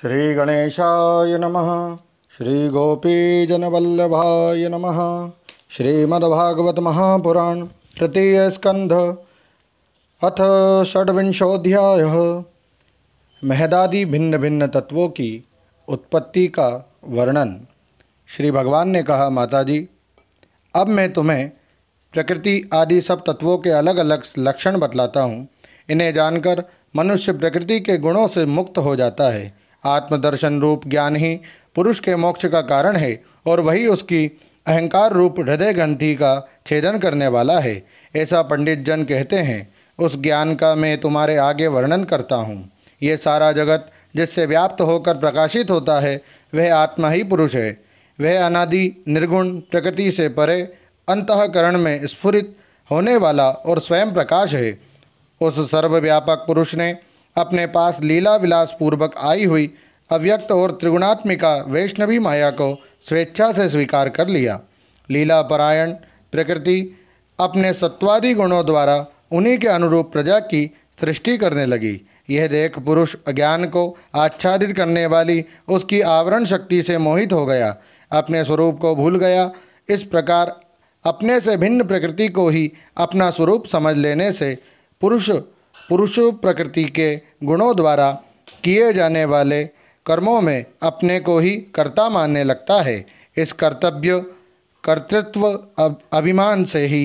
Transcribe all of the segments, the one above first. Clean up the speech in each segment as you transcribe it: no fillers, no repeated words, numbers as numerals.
श्री गणेशाय नमः। श्री गोपीजनवल्लभाय नमः। श्रीमद्भागवत महापुराण तृतीय स्कंध अथ षड्विंशोऽध्यायः। महदादि भिन्न भिन्न तत्वों की उत्पत्ति का वर्णन। श्री भगवान ने कहा, माताजी, अब मैं तुम्हें प्रकृति आदि सब तत्वों के अलग अलग लक्षण बतलाता हूँ। इन्हें जानकर मनुष्य प्रकृति के गुणों से मुक्त हो जाता है। आत्मदर्शन रूप ज्ञान ही पुरुष के मोक्ष का कारण है और वही उसकी अहंकार रूप हृदय ग्रंथि का छेदन करने वाला है, ऐसा पंडित जन कहते हैं। उस ज्ञान का मैं तुम्हारे आगे वर्णन करता हूँ। ये सारा जगत जिससे व्याप्त होकर प्रकाशित होता है वह आत्मा ही पुरुष है। वह अनादि निर्गुण प्रकृति से परे अंतःकरण में स्फुरित होने वाला और स्वयं प्रकाश है। उस सर्वव्यापक पुरुष ने अपने पास लीला विलास पूर्वक आई हुई अव्यक्त और त्रिगुणात्मिका वैष्णवी माया को स्वेच्छा से स्वीकार कर लिया। लीला परायण प्रकृति अपने सत्वादि गुणों द्वारा उन्हीं के अनुरूप प्रजा की सृष्टि करने लगी। यह देख पुरुष अज्ञान को आच्छादित करने वाली उसकी आवरण शक्ति से मोहित हो गया, अपने स्वरूप को भूल गया। इस प्रकार अपने से भिन्न प्रकृति को ही अपना स्वरूप समझ लेने से पुरुष प्रकृति के गुणों द्वारा किए जाने वाले कर्मों में अपने को ही कर्ता मानने लगता है। इस कर्तृत्व अभिमान से ही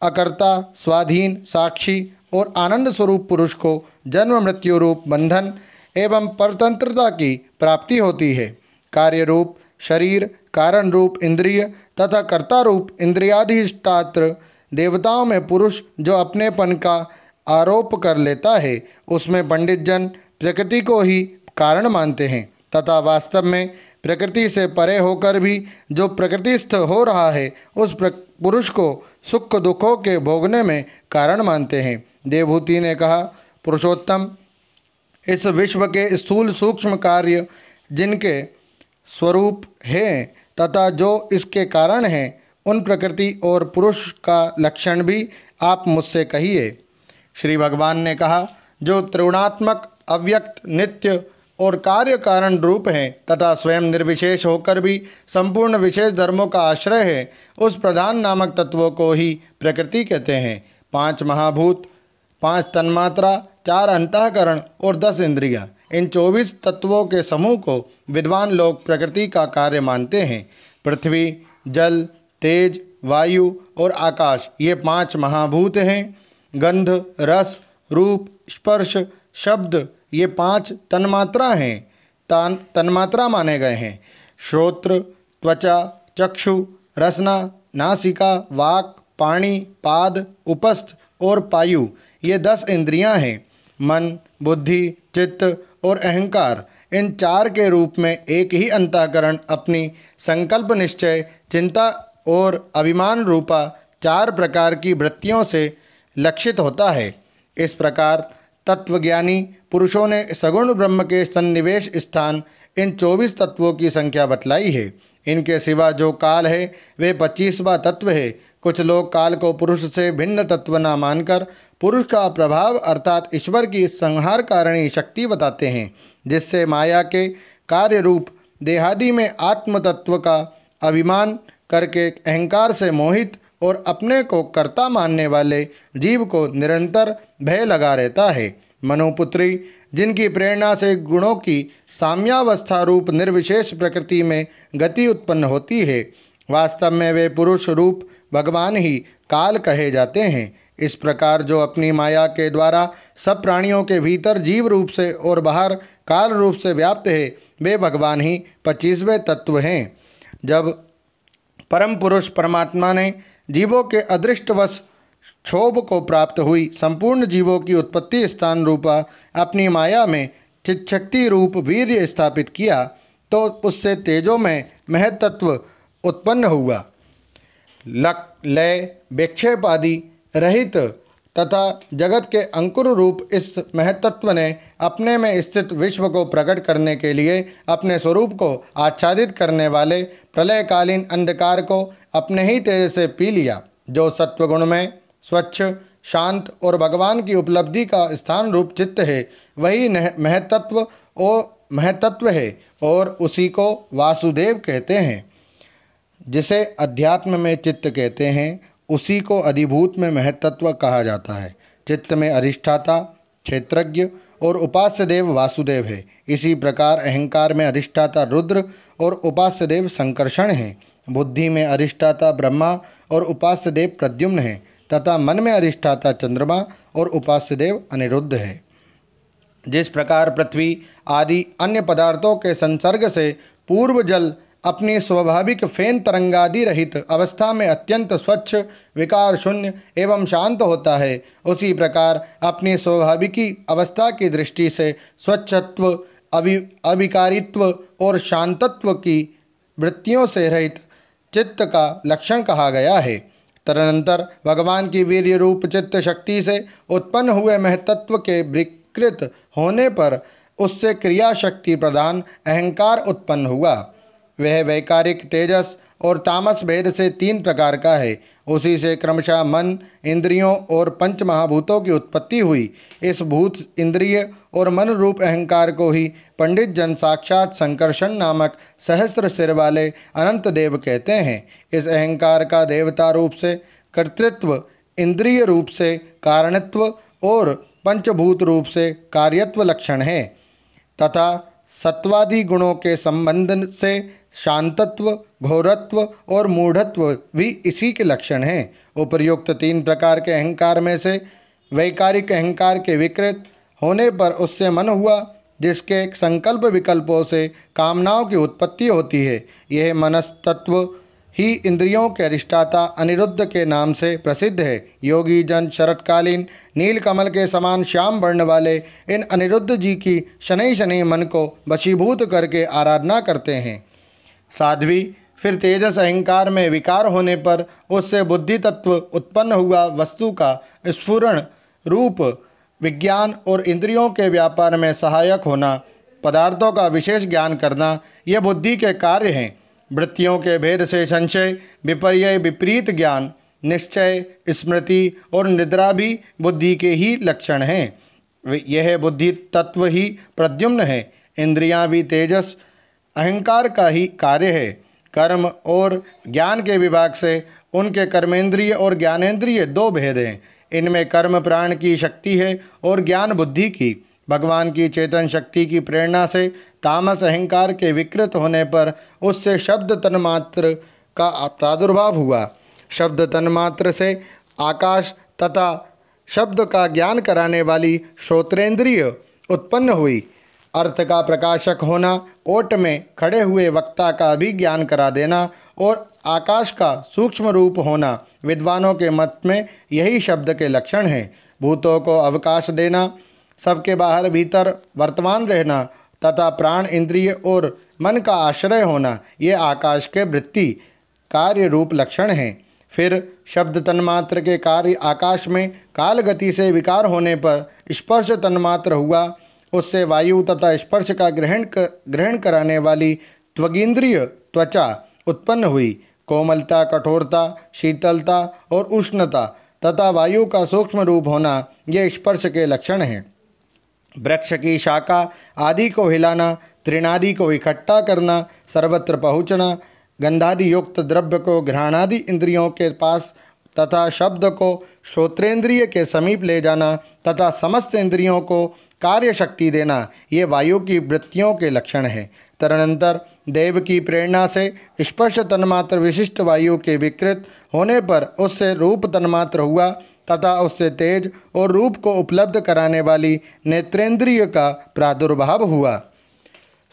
अकर्ता, स्वाधीन, साक्षी और आनंद स्वरूप पुरुष को जन्म मृत्यु रूप बंधन एवं परतंत्रता की प्राप्ति होती है। कार्य रूप शरीर, कारण रूप इंद्रिय तथा कर्ता रूप इंद्रियाधिष्ठात्र देवताओं में पुरुष जो अपनेपन का आरोप कर लेता है, उसमें पंडित जन प्रकृति को ही कारण मानते हैं तथा वास्तव में प्रकृति से परे होकर भी जो प्रकृतिस्थ हो रहा है उस पुरुष को सुख दुखों के भोगने में कारण मानते हैं। देवहूति ने कहा, पुरुषोत्तम, इस विश्व के स्थूल सूक्ष्म कार्य जिनके स्वरूप हैं तथा जो इसके कारण हैं, उन प्रकृति और पुरुष का लक्षण भी आप मुझसे कहिए। श्री भगवान ने कहा, जो त्रिगुणात्मक, अव्यक्त, नित्य और कार्य कारण रूप हैं तथा स्वयं निर्विशेष होकर भी संपूर्ण विशेष धर्मों का आश्रय है, उस प्रधान नामक तत्वों को ही प्रकृति कहते हैं। 5 महाभूत, 5 तन्मात्रा, 4 अंतःकरण और 10 इंद्रियां, इन 24 तत्वों के समूह को विद्वान लोग प्रकृति का कार्य मानते हैं। पृथ्वी, जल, तेज, वायु और आकाश, ये 5 महाभूत हैं। गंध, रस, रूप, स्पर्श, शब्द, ये 5 तन्मात्रा हैं, तन्मात्रा माने गए हैं। श्रोत्र, त्वचा, चक्षु, रसना, नासिका, वाक, पाणी, पाद, उपस्थ और पायु, ये 10 इंद्रियां हैं। मन, बुद्धि, चित्त और अहंकार, इन 4 के रूप में एक ही अंतःकरण अपनी संकल्प, निश्चय, चिंता और अभिमान रूपा 4 प्रकार की वृत्तियों से लक्षित होता है। इस प्रकार तत्वज्ञानी पुरुषों ने सगुण ब्रह्म के सन्निवेश स्थान इन 24 तत्वों की संख्या बतलाई है। इनके सिवा जो काल है वे 25वां तत्व है। कुछ लोग काल को पुरुष से भिन्न तत्व न मानकर पुरुष का प्रभाव अर्थात ईश्वर की संहार कारिणी शक्ति बताते हैं, जिससे माया के कार्य रूप देहादि में आत्म तत्व का अभिमान करके अहंकार से मोहित और अपने को कर्ता मानने वाले जीव को निरंतर भय लगा रहता है। मनुपुत्री, जिनकी प्रेरणा से गुणों की साम्यावस्था रूप निर्विशेष प्रकृति में गति उत्पन्न होती है, वास्तव में वे पुरुष रूप भगवान ही काल कहे जाते हैं। इस प्रकार जो अपनी माया के द्वारा सब प्राणियों के भीतर जीव रूप से और बाहर काल रूप से व्याप्त है, वे भगवान ही 25वें तत्व हैं। जब परम पुरुष परमात्मा ने जीवों के अदृष्टवश क्षोभ को प्राप्त हुई संपूर्ण जीवों की उत्पत्ति स्थान रूपा अपनी माया में चित्शक्ति रूप वीर्य स्थापित किया, तो उससे तेजो में महत्त्व उत्पन्न हुआ। लक, लय, विक्षेप आदि रहित तथा जगत के अंकुर रूप इस महत्त्व ने अपने में स्थित विश्व को प्रकट करने के लिए अपने स्वरूप को आच्छादित करने वाले प्रलयकालीन अंधकार को अपने ही तेज से पी लिया। जो सत्वगुण में स्वच्छ, शांत और भगवान की उपलब्धि का स्थान रूप चित्त है, वही महत्त्व महतत्व है और उसी को वासुदेव कहते हैं। जिसे अध्यात्म में चित्त कहते हैं उसी को अधिभूत में महतत्व कहा जाता है। चित्त में अधिष्ठाता क्षेत्रज्ञ और उपास्य देव वासुदेव है। इसी प्रकार अहंकार में अधिष्ठाता रुद्र और उपास्य देव संकर्षण हैं। बुद्धि में अधिष्ठाता ब्रह्मा और उपास्य देव प्रद्युम्न है तथा मन में अधिष्ठाता चंद्रमा और उपास्य देव अनिरुद्ध है। जिस प्रकार पृथ्वी आदि अन्य पदार्थों के संसर्ग से पूर्व जल अपनी स्वाभाविक फेन तरंगादि रहित अवस्था में अत्यंत स्वच्छ, विकार शून्य एवं शांत होता है, उसी प्रकार अपनी स्वाभाविकी अवस्था की दृष्टि से स्वच्छत्व, अविकारित्व और शांतत्व की वृत्तियों से रहित चित्त का लक्षण कहा गया है। तदनंतर भगवान की वीर्य रूप चित्त शक्ति से उत्पन्न हुए महतत्व के विकृत होने पर उससे क्रिया शक्ति प्रधान अहंकार उत्पन्न हुआ। वह वैकारिक तेजस और तामस भेद से 3 प्रकार का है। उसी से क्रमशः मन, इंद्रियों और पंच महाभूतों की उत्पत्ति हुई। इस भूत, इंद्रिय और मन रूप अहंकार को ही पंडित जन साक्षात संकर्षण नामक सहस्त्र सिर वाले अनंत देव कहते हैं। इस अहंकार का देवता रूप से कर्तृत्व, इंद्रिय रूप से कारणत्व और पंचभूत रूप से कार्यत्व लक्षण है तथा सत्वादि गुणों के संबंध से शांतत्व, घोरत्व और मूढ़त्व भी इसी के लक्षण हैं। उपर्युक्त 3 प्रकार के अहंकार में से वैकारिक अहंकार के विकृत होने पर उससे मन हुआ, जिसके संकल्प विकल्पों से कामनाओं की उत्पत्ति होती है। यह मनस्तत्व ही इंद्रियों के अधिष्ठाता अनिरुद्ध के नाम से प्रसिद्ध है। योगी जन शरतकालीन नीलकमल के समान श्याम वर्ण वाले इन अनिरुद्ध जी की शनै शनै मन को वशीभूत करके आराधना करते हैं। साध्वी फिर तेजस अहंकार में विकार होने पर उससे बुद्धि तत्व उत्पन्न हुआ वस्तु का स्फुरण रूप विज्ञान और इंद्रियों के व्यापार में सहायक होना, पदार्थों का विशेष ज्ञान करना, ये बुद्धि के कार्य हैं। वृत्तियों के भेद से संशय, विपर्य, विपरीत ज्ञान, निश्चय, स्मृति और निद्रा भी बुद्धि के ही लक्षण हैं। यह बुद्धि तत्व ही प्रद्युम्न है। इंद्रियां भी तेजस अहंकार का ही कार्य है। कर्म और ज्ञान के विभाग से उनके कर्मेंद्रिय और ज्ञानेंद्रिय 2 भेद हैं। इनमें कर्म प्राण की शक्ति है और ज्ञान बुद्धि की। भगवान की चेतन शक्ति की प्रेरणा से तामस अहंकार के विकृत होने पर उससे शब्द तन्मात्र का प्रादुर्भाव हुआ। शब्द तन्मात्र से आकाश तथा शब्द का ज्ञान कराने वाली श्रोत्रेंद्रिय उत्पन्न हुई। अर्थ का प्रकाशक होना, ओट में खड़े हुए वक्ता का भी ज्ञान करा देना और आकाश का सूक्ष्म रूप होना, विद्वानों के मत में यही शब्द के लक्षण हैं। भूतों को अवकाश देना, सबके बाहर भीतर वर्तमान रहना तथा प्राण, इंद्रिय और मन का आश्रय होना, ये आकाश के वृत्ति कार्य रूप लक्षण हैं। फिर शब्द तन्मात्र के कार्य आकाश में काल गति से विकार होने पर स्पर्श तन्मात्र हुआ। उससे वायु तथा स्पर्श का ग्रहण कराने वाली त्वगिंद्रिय त्वचा उत्पन्न हुई। कोमलता, कठोरता, शीतलता और उष्णता तथा वायु का सूक्ष्म रूप होना ये स्पर्श के लक्षण हैं। वृक्ष की शाखा आदि को हिलाना, तृणादि को इकट्ठा करना, सर्वत्र पहुँचना, गंधादि युक्त द्रव्य को घ्राणादि इंद्रियों के पास तथा शब्द को श्रोत्रेंद्रिय के समीप ले जाना तथा समस्त इंद्रियों को कार्य शक्ति देना, ये वायु की वृत्तियों के लक्षण हैं। तदनंतर देव की प्रेरणा से स्पर्श तन्मात्र विशिष्ट वायु के विकृत होने पर उससे रूप तन्मात्र हुआ तथा उससे तेज और रूप को उपलब्ध कराने वाली नेत्रेंद्रिय का प्रादुर्भाव हुआ।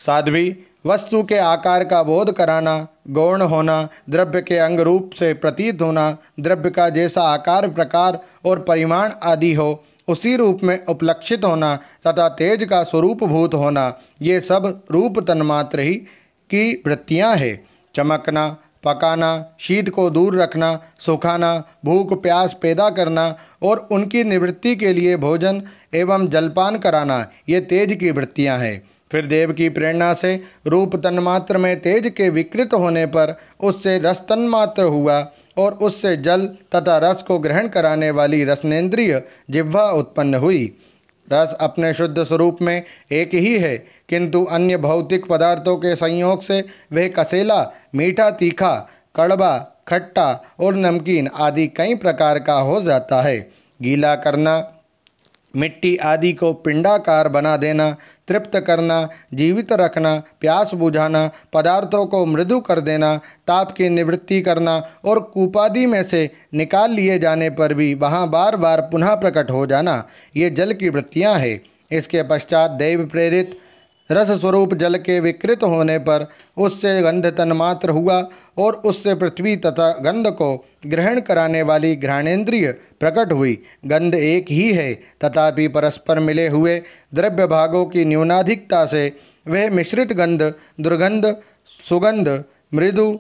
साध्वी वस्तु के आकार का बोध कराना, गौण होना, द्रव्य के अंग रूप से प्रतीत होना, द्रव्य का जैसा आकार, प्रकार और परिमाण आदि हो उसी रूप में उपलक्षित होना तथा तेज का स्वरूपभूत होना, ये सब रूप तन्मात्र ही की वृत्तियां हैं। चमकना, पकाना, शीत को दूर रखना, सुखाना, भूख प्यास पैदा करना और उनकी निवृत्ति के लिए भोजन एवं जलपान कराना, ये तेज की वृत्तियां हैं। फिर देव की प्रेरणा से रूप तन्मात्र में तेज के विकृत होने पर उससे रस तन्मात्र हुआ और उससे जल तथा रस को ग्रहण कराने वाली रसनेन्द्रिय जिह्वा उत्पन्न हुई। रस अपने शुद्ध स्वरूप में एक ही है, किंतु अन्य भौतिक पदार्थों के संयोग से वह कसेला, मीठा, तीखा, कड़वा, खट्टा और नमकीन आदि कई प्रकार का हो जाता है। गीला करना, मिट्टी आदि को पिंडाकार बना देना, तृप्त करना, जीवित रखना, प्यास बुझाना, पदार्थों को मृदु कर देना, ताप की निवृत्ति करना और कूपादि में से निकाल लिए जाने पर भी वहाँ बार बार पुनः प्रकट हो जाना, ये जल की वृत्तियाँ हैं। इसके पश्चात दैव प्रेरित रस स्वरूप जल के विकृत होने पर उससे गंध तन्मात्र हुआ और उससे पृथ्वी तथा गंध को ग्रहण कराने वाली घ्राणेन्द्रिय प्रकट हुई। गंध एक ही है, तथापि परस्पर मिले हुए द्रव्य भागों की न्यूनाधिकता से वह मिश्रित गंध, दुर्गंध, सुगंध, मृदु,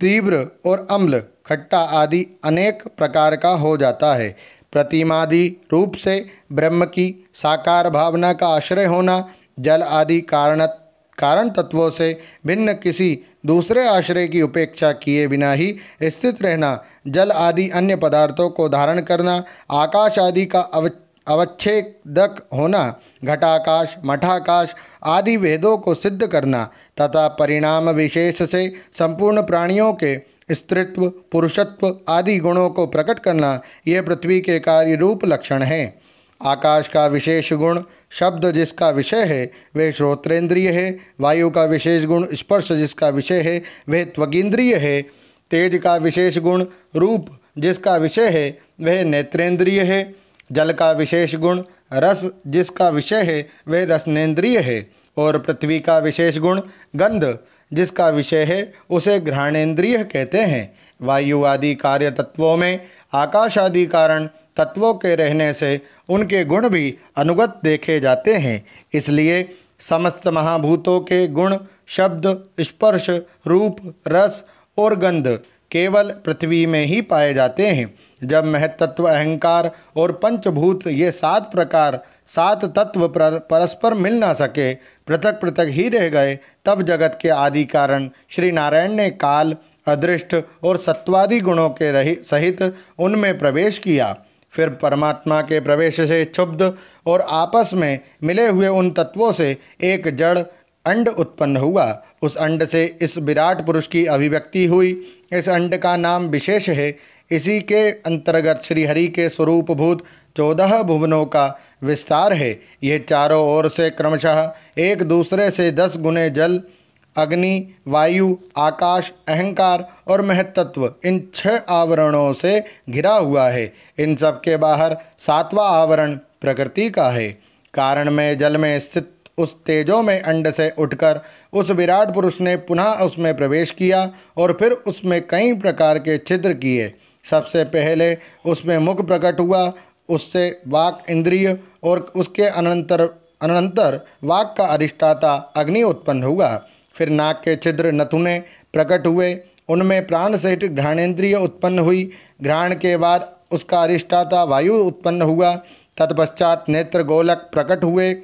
तीव्र और अम्ल, खट्टा आदि अनेक प्रकार का हो जाता है। प्रतिमादि रूप से ब्रह्म की साकार भावना का आश्रय होना, जल आदि कारण तत्वों से भिन्न किसी दूसरे आश्रय की उपेक्षा किए बिना ही स्थित रहना, जल आदि अन्य पदार्थों को धारण करना, आकाश आदि का अवच्छेदक होना, घटाकाश, मठाकाश आदि वेदों को सिद्ध करना तथा परिणाम विशेष से संपूर्ण प्राणियों के स्त्रीत्व, पुरुषत्व आदि गुणों को प्रकट करना, यह पृथ्वी के कार्य रूप लक्षण हैं। आकाश का विशेष गुण शब्द जिसका विषय है वह श्रोत्रेंद्रिय है। वायु का विशेष गुण स्पर्श जिसका विषय है वह त्वगिंद्रिय है। तेज का विशेष गुण रूप जिसका विषय है वह नेत्रेंद्रिय है। जल का विशेष गुण रस जिसका विषय है वह रसनेन्द्रिय है। और पृथ्वी का विशेष गुण गंध जिसका विषय है उसे घ्राणेन्द्रिय कहते हैं। वायु आदि कार्य तत्वों में आकाश आदि कारण तत्वों के रहने से उनके गुण भी अनुगत देखे जाते हैं। इसलिए समस्त महाभूतों के गुण शब्द, स्पर्श, रूप, रस और गंध केवल पृथ्वी में ही पाए जाते हैं। जब महत्त्व, अहंकार और पंचभूत ये 7 प्रकार 7 तत्व परस्पर मिल ना सके, पृथक पृथक ही रह गए, तब जगत के आदि कारण श्री नारायण ने काल, अदृष्ट और सत्वादि गुणों के सहित उनमें प्रवेश किया। फिर परमात्मा के प्रवेश से क्षुब्ध और आपस में मिले हुए उन तत्वों से एक जड़ अंड उत्पन्न हुआ। उस अंड से इस विराट पुरुष की अभिव्यक्ति हुई। इस अंड का नाम विशेष है। इसी के अंतर्गत श्रीहरि के स्वरूपभूत 14 भुवनों का विस्तार है। ये चारों ओर से क्रमशः एक दूसरे से 10 गुने जल, अग्नि, वायु, आकाश, अहंकार और महत्त्व इन 6 आवरणों से घिरा हुआ है। इन सब के बाहर 7वां आवरण प्रकृति का है। कारण में जल में स्थित उस तेजोमय अंड से उठकर उस विराट पुरुष ने पुनः उसमें प्रवेश किया और फिर उसमें कई प्रकार के छिद्र किए। सबसे पहले उसमें मुख प्रकट हुआ, उससे वाक इंद्रिय और उसके अनंतर वाक का अधिष्ठाता अग्नि उत्पन्न हुआ। फिर नाक के छिद्र नथुने प्रकट हुए, उनमें प्राण सहित घ्राणेन्द्रिय उत्पन्न हुई। घ्राण के बाद उसका अधिष्ठाता वायु उत्पन्न हुआ। तत्पश्चात नेत्र गोलक प्रकट हुए,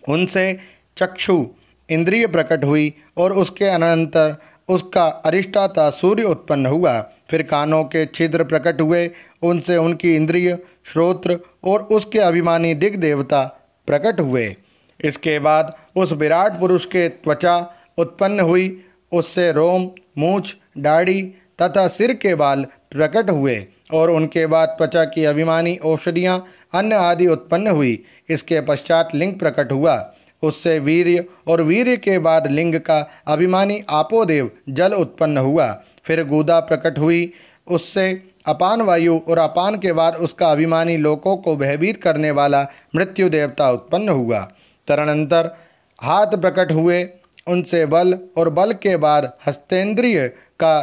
उनसे चक्षु इंद्रिय प्रकट हुई और उसके अनंतर उसका अधिष्ठाता सूर्य उत्पन्न हुआ। फिर कानों के छिद्र प्रकट हुए, उनसे उनकी इंद्रिय, श्रोत्र और उसके अभिमानी दिग् देवता प्रकट हुए। इसके बाद उस विराट पुरुष के त्वचा उत्पन्न हुई, उससे रोम, मूछ, दाढ़ी तथा सिर के बाल प्रकट हुए और उनके बाद त्वचा की अभिमानी औषधियाँ, अन्न आदि उत्पन्न हुई। इसके पश्चात लिंग प्रकट हुआ, उससे वीर्य और वीर्य के बाद लिंग का अभिमानी आपोदेव जल उत्पन्न हुआ। फिर गुदा प्रकट हुई, उससे अपान वायु और अपान के बाद उसका अभिमानी लोकों को भयभीत करने वाला मृत्यु देवता उत्पन्न हुआ। तदनंतर हाथ प्रकट हुए, उनसे बल और बल के बाद हस्तेंद्रिय का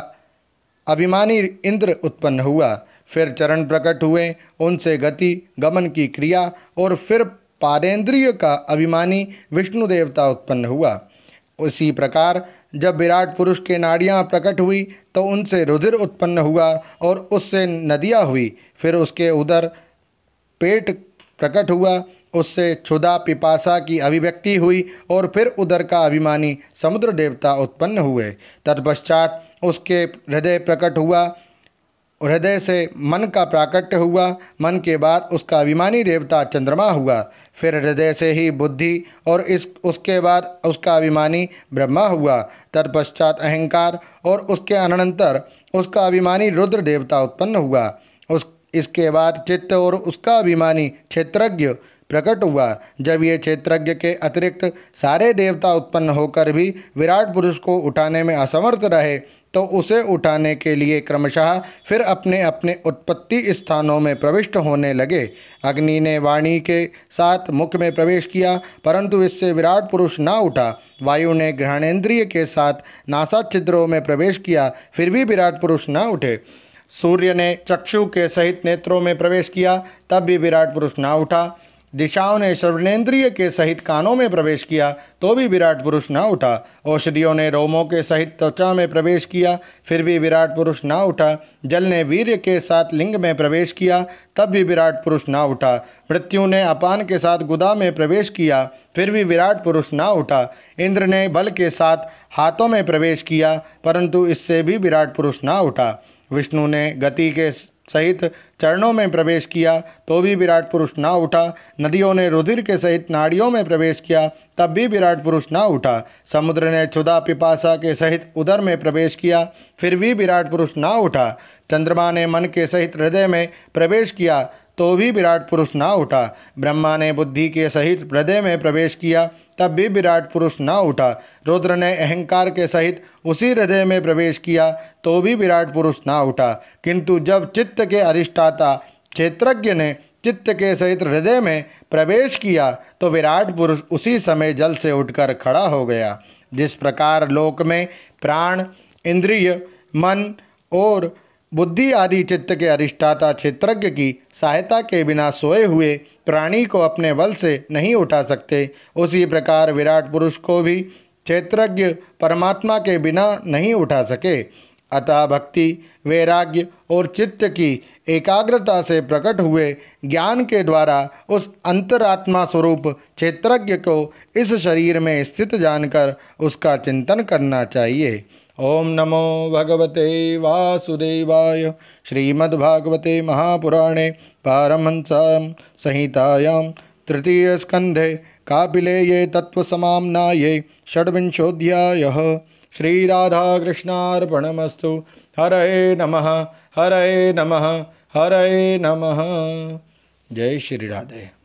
अभिमानी इंद्र उत्पन्न हुआ। फिर चरण प्रकट हुए, उनसे गति गमन की क्रिया और फिर पादेंद्रिय का अभिमानी विष्णु देवता उत्पन्न हुआ। उसी प्रकार जब विराट पुरुष के नाड़ियाँ प्रकट हुई तो उनसे रुधिर उत्पन्न हुआ और उससे नदियाँ हुई। फिर उसके उदर पेट प्रकट हुआ, उससे क्षुधा पिपासा की अभिव्यक्ति हुई और फिर उदर का अभिमानी समुद्र देवता उत्पन्न हुए। तत्पश्चात उसके हृदय प्रकट हुआ हृदय से मन का प्राकट्य हुआ, मन के बाद उसका अभिमानी देवता चंद्रमा हुआ, फिर हृदय से ही बुद्धि और उसके बाद उसका अभिमानी ब्रह्मा हुआ, तत्पश्चात अहंकार और उसके अनंतर उसका अभिमानी रुद्र देवता उत्पन्न हुआ। इसके बाद चित्त और उसका अभिमानी क्षेत्रज्ञ प्रकट हुआ। जब ये क्षेत्रज्ञ के अतिरिक्त सारे देवता उत्पन्न होकर भी विराट पुरुष को उठाने में असमर्थ रहे तो उसे उठाने के लिए क्रमशः फिर अपने अपने उत्पत्ति स्थानों में प्रविष्ट होने लगे। अग्नि ने वाणी के साथ मुख में प्रवेश किया, परंतु इससे विराट पुरुष ना उठा। वायु ने घ्राणेन्द्रिय के साथ नासा छिद्रों में प्रवेश किया, फिर भी विराट पुरुष ना उठे। सूर्य ने चक्षु के सहित नेत्रों में प्रवेश किया, तब भी विराट पुरुष ना उठा। दिशाओं ने श्रवणेन्द्रिय के सहित कानों में प्रवेश किया, तो भी विराट पुरुष ना उठा। औषधियों ने रोमों के सहित त्वचा में प्रवेश किया, फिर भी विराट पुरुष ना उठा। जल ने वीर्य के साथ लिंग में प्रवेश किया, तब भी विराट पुरुष ना उठा। मृत्यु ने अपान के साथ गुदा में प्रवेश किया, फिर भी विराट पुरुष ना उठा। इंद्र ने बल के साथ हाथों में प्रवेश किया, परंतु इससे भी विराट पुरुष ना उठा। विष्णु ने गति के सहित चरणों में प्रवेश किया, तो भी विराट पुरुष ना उठा। नदियों ने रुधिर के सहित नाड़ियों में प्रवेश किया, तब भी विराट पुरुष ना उठा। समुद्र ने क्षुधा पिपासा के सहित उदर में प्रवेश किया, फिर भी विराट पुरुष ना उठा। चंद्रमा ने मन के सहित हृदय में प्रवेश किया, तो भी विराट पुरुष ना उठा। ब्रह्मा ने बुद्धि के सहित हृदय में प्रवेश किया, तब भी विराट पुरुष ना उठा। रुद्र ने अहंकार के सहित उसी हृदय में प्रवेश किया, तो भी विराट पुरुष ना उठा। किंतु जब चित्त के अधिष्ठाता क्षेत्रज्ञ ने चित्त के सहित हृदय में प्रवेश किया, तो विराट पुरुष उसी समय जल से उठकर खड़ा हो गया। जिस प्रकार लोक में प्राण, इंद्रिय, मन और बुद्धि आदि चित्त के अधिष्ठाता क्षेत्रज्ञ की सहायता के बिना सोए हुए प्राणी को अपने बल से नहीं उठा सकते, उसी प्रकार विराट पुरुष को भी क्षेत्रज्ञ परमात्मा के बिना नहीं उठा सके। अतः भक्ति, वैराग्य और चित्त की एकाग्रता से प्रकट हुए ज्ञान के द्वारा उस अंतरात्मा स्वरूप क्षेत्रज्ञ को इस शरीर में स्थित जानकर उसका चिंतन करना चाहिए। ओम नमो भगवते वासुदेवाय। श्रीमद्भागवते महापुराणे पारमहंस्यां संहितायां तृतीय स्कंधे कापिलेये तत्वसमाम्नाये षड्विंशोऽध्यायः। श्रीराधाकृष्णार्पणमस्तु। हरये नमः, हरये नमः, हरये नमः। जय श्री राधे।